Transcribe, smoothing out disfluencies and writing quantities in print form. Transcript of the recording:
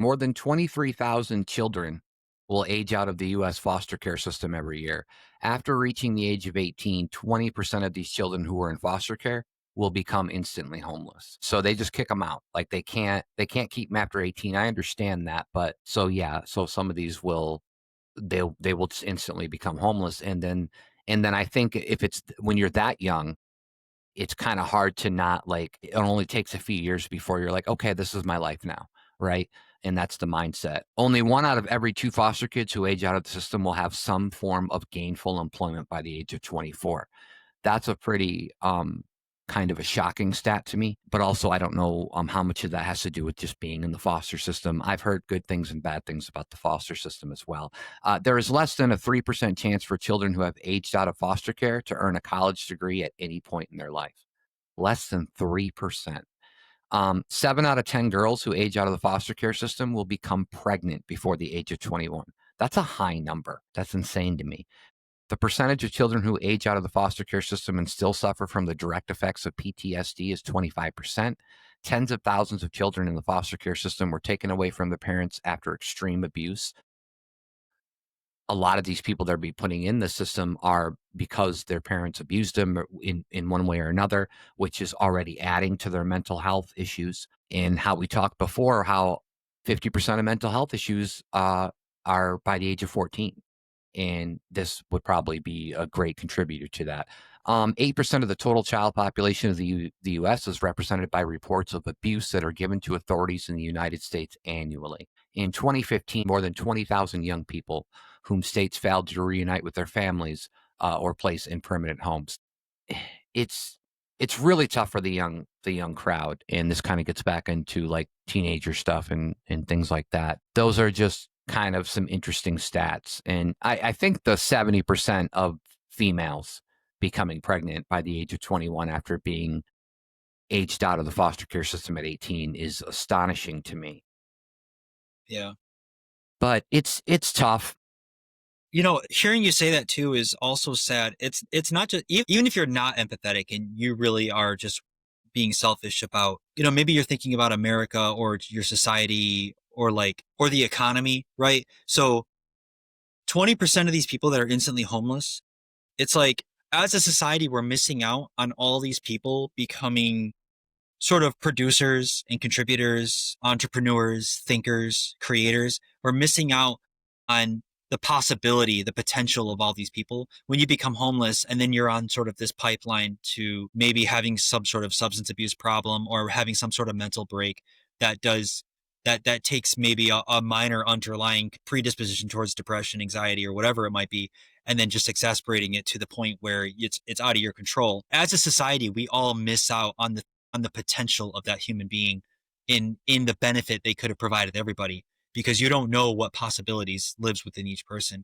More than 23,000 children will age out of the U.S. foster care system every year. After reaching the age of 18, 20% of these children who are in foster care will become instantly homeless. So they just kick them out. Like they can't keep them after 18. I understand that, but so yeah, so some of these will they will just instantly become homeless, and then I think if it's when you're that young, it's kind of hard to not like it only takes a few years before you're like, okay, this is my life now, right? And that's the mindset. Only one out of every two foster kids who age out of the system will have some form of gainful employment by the age of 24. That's a pretty kind of a shocking stat to me. But also, I don't know how much of that has to do with just being in the foster system. I've heard good things and bad things about the foster system as well. There is less than a 3% chance for children who have aged out of foster care to earn a college degree at any point in their life. Less than 3%. 7 out of 10 girls who age out of the foster care system will become pregnant before the age of 21. That's a high number. That's insane to me. The percentage of children who age out of the foster care system and still suffer from the direct effects of PTSD is 25%. Tens of thousands of children in the foster care system were taken away from their parents after extreme abuse. A lot of these people that are being putting in the system are because their parents abused them in one way or another, which is already adding to their mental health issues. And how we talked before, how 50% of mental health issues are by the age of 14, and this would probably be a great contributor to that. 8% of the total child population of the U.S. is represented by reports of abuse that are given to authorities in the United States annually. In 2015, more than 20,000 young people whom states failed to reunite with their families or place in permanent homes. It's it's really tough for the young crowd, and this kind of gets back into like teenager stuff and things like that. Those are just kind of some interesting stats, and I think the 70% of females becoming pregnant by the age of 21 after being aged out of the foster care system at 18 is astonishing to me. Yeah. But it's tough. Hearing you say that too is also sad. It's not just even if you're not empathetic and you really are just being selfish about, maybe you're thinking about America or your society or the economy, right? So 20% of these people that are instantly homeless, it's like as a society, we're missing out on all these people becoming sort of producers and contributors, entrepreneurs, thinkers, creators. We're missing out on the possibility, the potential of all these people when you become homeless and then you're on sort of this pipeline to maybe having some sort of substance abuse problem or having some sort of mental break that does that takes maybe a minor underlying predisposition towards depression, anxiety, or whatever it might be, and then just exasperating it to the point where it's out of your control. As a society, we all miss out on the potential of that human being in the benefit they could have provided everybody, because you don't know what possibilities lives within each person.